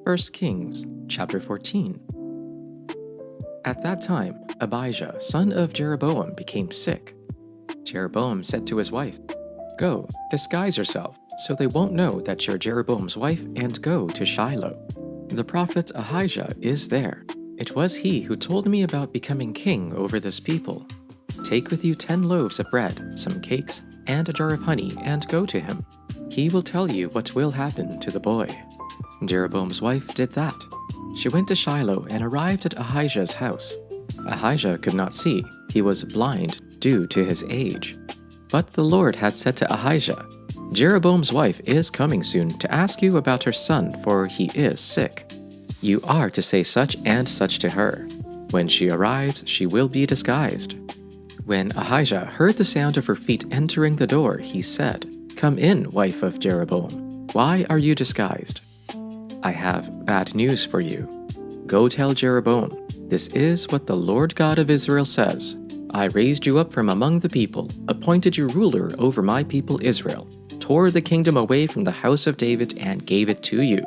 1 Kings chapter 14. At that time, Abijah, son of Jeroboam, became sick. Jeroboam said to his wife, "Go, disguise yourself, so they won't know that you're Jeroboam's wife, and go to Shiloh. The prophet Ahijah is there. It was he who told me about becoming king over this people. Take with you 10 loaves of bread, some cakes, and a jar of honey, and go to him. He will tell you what will happen to the boy." Jeroboam's wife did that. She went to Shiloh and arrived at Ahijah's house. Ahijah could not see. He was blind due to his age. But the Lord had said to Ahijah, "Jeroboam's wife is coming soon to ask you about her son, for he is sick. You are to say such and such to her. When she arrives, she will be disguised." When Ahijah heard the sound of her feet entering the door, he said, "Come in, wife of Jeroboam. Why are you disguised?" "I have bad news for you. Go tell Jeroboam, this is what the Lord God of Israel says. I raised you up from among the people, appointed you ruler over my people Israel, tore the kingdom away from the house of David and gave it to you.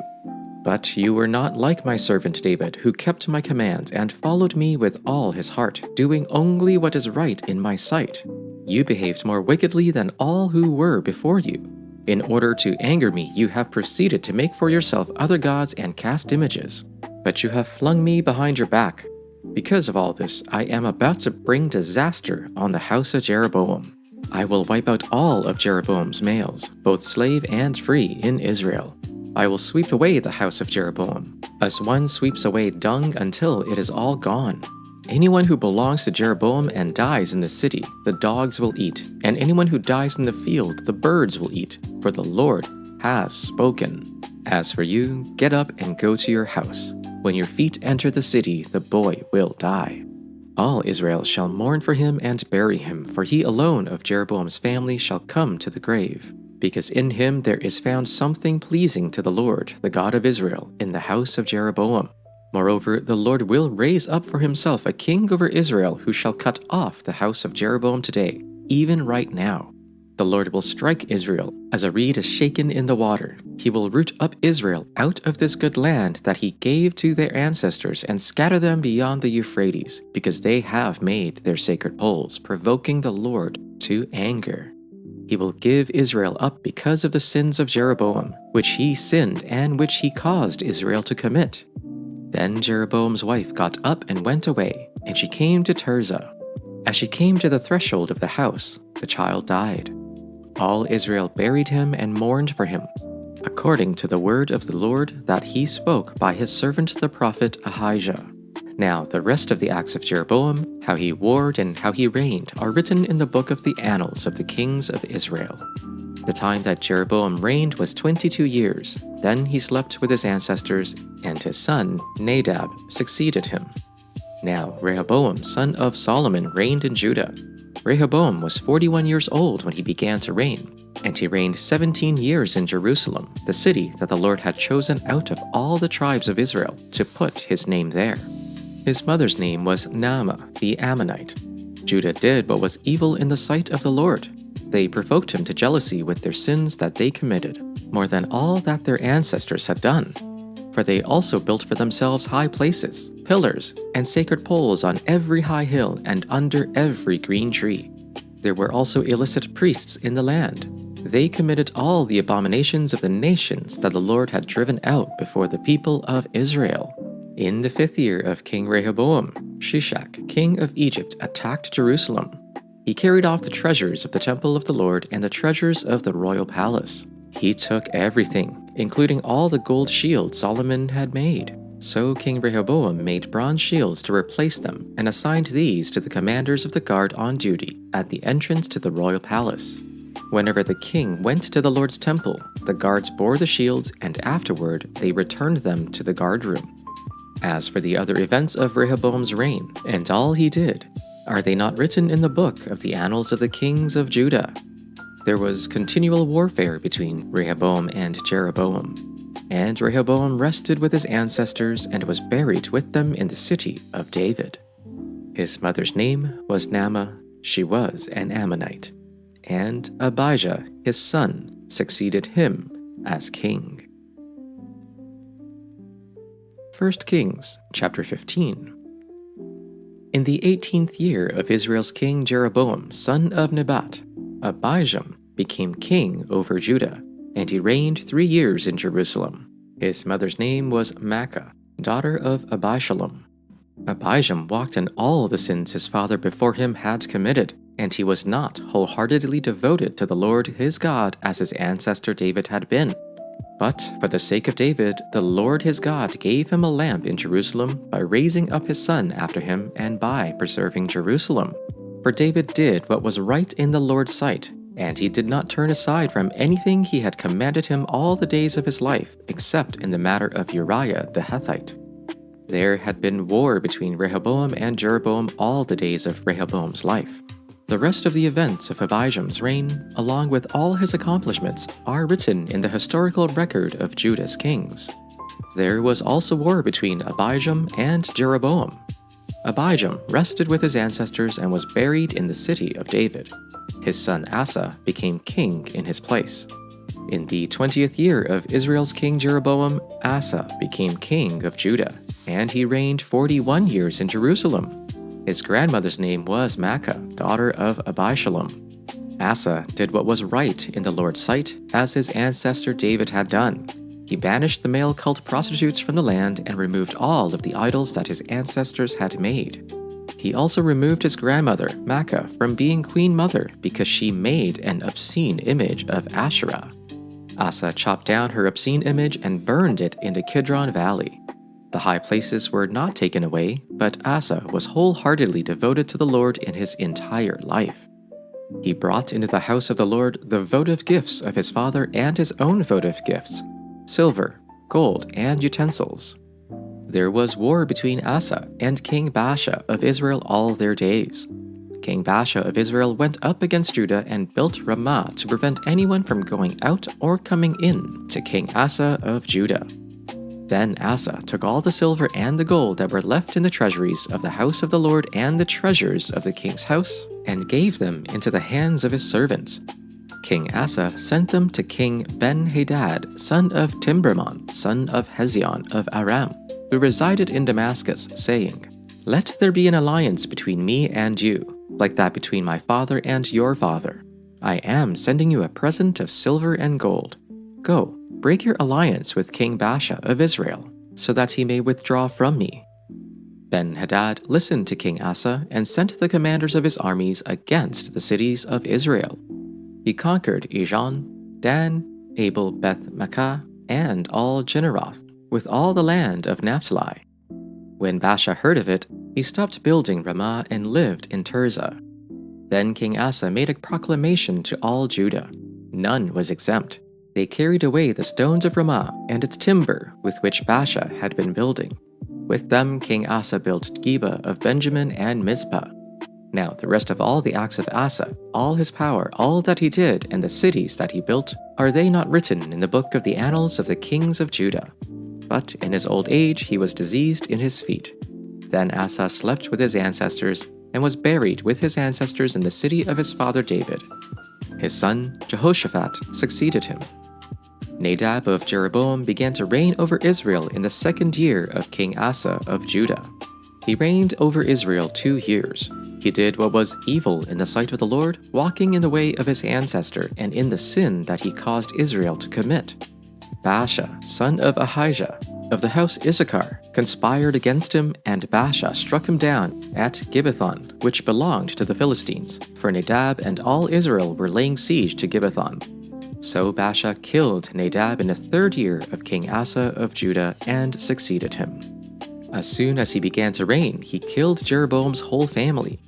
But you were not like my servant David, who kept my commands and followed me with all his heart, doing only what is right in my sight. You behaved more wickedly than all who were before you. In order to anger me, you have proceeded to make for yourself other gods and cast images. But you have flung me behind your back. Because of all this, I am about to bring disaster on the house of Jeroboam. I will wipe out all of Jeroboam's males, both slave and free, in Israel. I will sweep away the house of Jeroboam, as one sweeps away dung until it is all gone. Anyone who belongs to Jeroboam and dies in the city, the dogs will eat, and anyone who dies in the field, the birds will eat, for the Lord has spoken. As for you, get up and go to your house. When your feet enter the city, the boy will die. All Israel shall mourn for him and bury him, for he alone of Jeroboam's family shall come to the grave. Because in him there is found something pleasing to the Lord, the God of Israel, in the house of Jeroboam. Moreover, the Lord will raise up for himself a king over Israel who shall cut off the house of Jeroboam today, even right now. The Lord will strike Israel as a reed is shaken in the water. He will root up Israel out of this good land that he gave to their ancestors and scatter them beyond the Euphrates, because they have made their sacred poles, provoking the Lord to anger. He will give Israel up because of the sins of Jeroboam, which he sinned and which he caused Israel to commit. Then Jeroboam's wife got up and went away, and she came to Tirzah. As she came to the threshold of the house, the child died. All Israel buried him and mourned for him, according to the word of the Lord that he spoke by his servant the prophet Ahijah. Now the rest of the acts of Jeroboam, how he warred and how he reigned, are written in the book of the annals of the kings of Israel. The time that Jeroboam reigned was 22 years. Then he slept with his ancestors, and his son Nadab succeeded him. Now Rehoboam, son of Solomon, reigned in Judah. Rehoboam was 41 years old when he began to reign, and he reigned 17 years in Jerusalem, the city that the Lord had chosen out of all the tribes of Israel to put his name there. His mother's name was Naamah the Ammonite. Judah did what was evil in the sight of the Lord. They provoked him to jealousy with their sins that they committed, more than all that their ancestors had done. For they also built for themselves high places, pillars, and sacred poles on every high hill and under every green tree. There were also illicit priests in the land. They committed all the abominations of the nations that the Lord had driven out before the people of Israel. In the 5th year of King Rehoboam, Shishak, king of Egypt, attacked Jerusalem. He carried off the treasures of the temple of the Lord and the treasures of the royal palace. He took everything, including all the gold shields Solomon had made. So King Rehoboam made bronze shields to replace them and assigned these to the commanders of the guard on duty at the entrance to the royal palace. Whenever the king went to the Lord's temple, the guards bore the shields, and afterward they returned them to the guard room. As for the other events of Rehoboam's reign, and all he did, are they not written in the book of the annals of the kings of Judah? There was continual warfare between Rehoboam and Jeroboam, and Rehoboam rested with his ancestors and was buried with them in the city of David. His mother's name was Naamah, she was an Ammonite, and Abijah, his son, succeeded him as king. 1 Kings, chapter 15. In the 18th year of Israel's king Jeroboam, son of Nebat, Abijah became king over Judah, and he reigned 3 years in Jerusalem. His mother's name was Maacah, daughter of Abishalom. Abijah walked in all the sins his father before him had committed, and he was not wholeheartedly devoted to the Lord his God as his ancestor David had been. But for the sake of David, the Lord his God gave him a lamp in Jerusalem by raising up his son after him and by preserving Jerusalem. For David did what was right in the Lord's sight, and he did not turn aside from anything he had commanded him all the days of his life, except in the matter of Uriah the Hittite. There had been war between Rehoboam and Jeroboam all the days of Rehoboam's life. The rest of the events of Abijam's reign, along with all his accomplishments, are written in the historical record of Judah's kings. There was also war between Abijam and Jeroboam. Abijam rested with his ancestors and was buried in the city of David. His son Asa became king in his place. In the 20th year of Israel's king Jeroboam, Asa became king of Judah, and he reigned 41 years in Jerusalem. His grandmother's name was Maacah, daughter of Abishalom. Asa did what was right in the Lord's sight, as his ancestor David had done. He banished the male cult prostitutes from the land and removed all of the idols that his ancestors had made. He also removed his grandmother, Maacah, from being queen mother because she made an obscene image of Asherah. Asa chopped down her obscene image and burned it in the Kidron Valley. The high places were not taken away, but Asa was wholeheartedly devoted to the Lord in his entire life. He brought into the house of the Lord the votive gifts of his father and his own votive gifts, silver, gold, and utensils. There was war between Asa and King Baasha of Israel all their days. King Baasha of Israel went up against Judah and built Ramah to prevent anyone from going out or coming in to King Asa of Judah. Then Asa took all the silver and the gold that were left in the treasuries of the house of the Lord and the treasures of the king's house, and gave them into the hands of his servants. King Asa sent them to King Ben-Hadad, son of Timbermon, son of Hezion of Aram, who resided in Damascus, saying, "Let there be an alliance between me and you, like that between my father and your father. I am sending you a present of silver and gold. Go, break your alliance with King Baasha of Israel, so that he may withdraw from me." Ben-Hadad listened to King Asa and sent the commanders of his armies against the cities of Israel. He conquered Ijon, Dan, Abel-Beth-Maachah, and all Jinneroth, with all the land of Naphtali. When Baasha heard of it, he stopped building Ramah and lived in Tirzah. Then King Asa made a proclamation to all Judah. None was exempt. They carried away the stones of Ramah and its timber with which Baasha had been building. With them King Asa built Geba of Benjamin and Mizpah. Now the rest of all the acts of Asa, all his power, all that he did, and the cities that he built, are they not written in the book of the annals of the kings of Judah? But in his old age he was diseased in his feet. Then Asa slept with his ancestors and was buried with his ancestors in the city of his father David. His son Jehoshaphat succeeded him. Nadab of Jeroboam began to reign over Israel in the 2nd year of King Asa of Judah. He reigned over Israel 2 years. He did what was evil in the sight of the Lord, walking in the way of his ancestor and in the sin that he caused Israel to commit. Baasha, son of Ahijah, of the house Issachar, conspired against him, and Baasha struck him down at Gibbethon, which belonged to the Philistines, for Nadab and all Israel were laying siege to Gibbethon. So Baasha killed Nadab in the 3rd year of King Asa of Judah and succeeded him. As soon as he began to reign, he killed Jeroboam's whole family.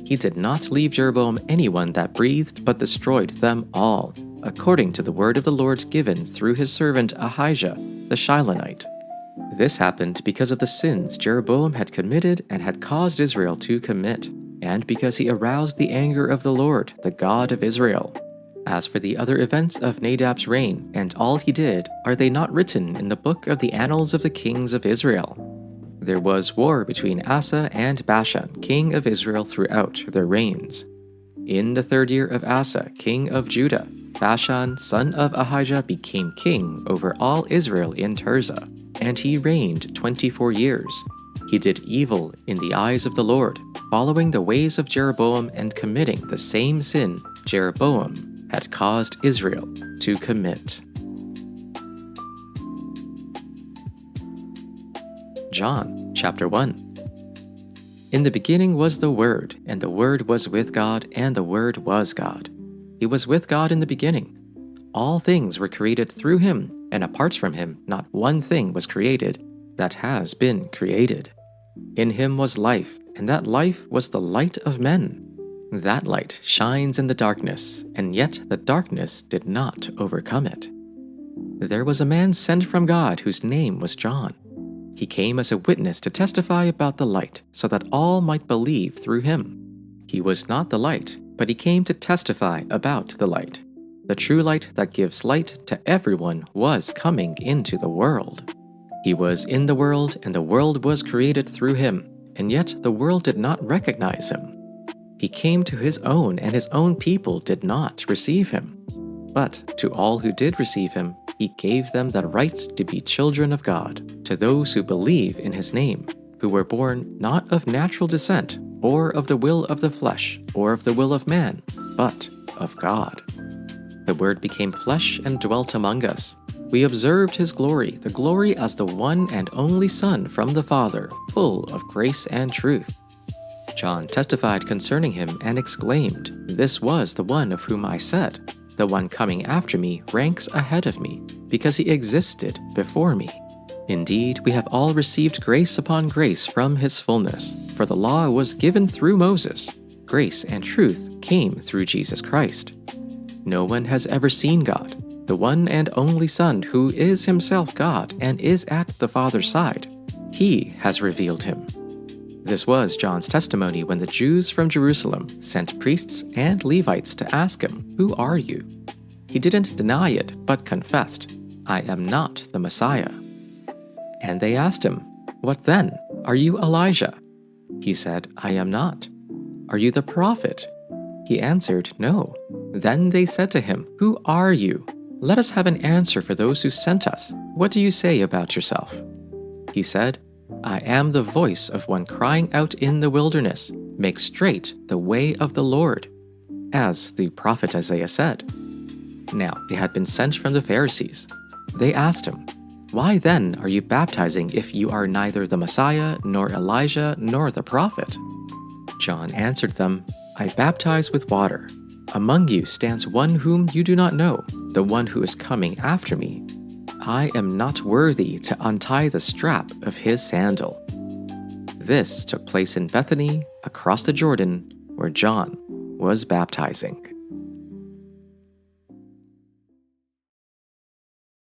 He did not leave Jeroboam anyone that breathed, but destroyed them all, according to the word of the Lord given through his servant Ahijah the Shilonite. This happened because of the sins Jeroboam had committed and had caused Israel to commit, and because he aroused the anger of the Lord, the God of Israel. As for the other events of Nadab's reign and all he did, are they not written in the book of the annals of the kings of Israel? There was war between Asa and Baasha, king of Israel, throughout their reigns. In the 3rd year of Asa, king of Judah, Baasha, son of Ahijah, became king over all Israel in Tirzah. and he reigned 24 years. He did evil in the eyes of the Lord, following the ways of Jeroboam and committing the same sin Jeroboam had caused Israel to commit. John chapter 1. In the beginning was the Word, and the Word was with God, and the Word was God. He was with God in the beginning. All things were created through him, and apart from him not one thing was created that has been created. In him was life, and that life was the light of men. That light shines in the darkness, and yet the darkness did not overcome it. There was a man sent from God whose name was John. He came as a witness to testify about the light, so that all might believe through him. He was not the light, but he came to testify about the light. The true light that gives light to everyone was coming into the world. He was in the world, and the world was created through him, and yet the world did not recognize him. He came to his own, and his own people did not receive him. But to all who did receive him, he gave them the right to be children of God, to those who believe in his name, who were born not of natural descent, or of the will of the flesh, or of the will of man, but of God. The Word became flesh and dwelt among us. We observed his glory, the glory as the one and only Son from the Father, full of grace and truth. John testified concerning him and exclaimed, "This was the one of whom I said, 'The one coming after me ranks ahead of me, because he existed before me.' Indeed, we have all received grace upon grace from his fullness, for the law was given through Moses. Grace and truth came through Jesus Christ. No one has ever seen God, the one and only Son, who is himself God and is at the Father's side. He has revealed him." This was John's testimony when the Jews from Jerusalem sent priests and Levites to ask him, "Who are you?" He didn't deny it, but confessed, "I am not the Messiah." And they asked him, "What then? Are you Elijah?" He said, "I am not." "Are you the prophet?" He answered, "No." Then they said to him, "Who are you? Let us have an answer for those who sent us. What do you say about yourself?" He said, "I am the voice of one crying out in the wilderness, 'Make straight the way of the Lord,' as the prophet Isaiah said." Now they had been sent from the Pharisees. They asked him, "Why then are you baptizing if you are neither the Messiah, nor Elijah, nor the prophet?" John answered them, "I baptize with water. Among you stands one whom you do not know, the one who is coming after me. I am not worthy to untie the strap of his sandal." This took place in Bethany, across the Jordan, where John was baptizing.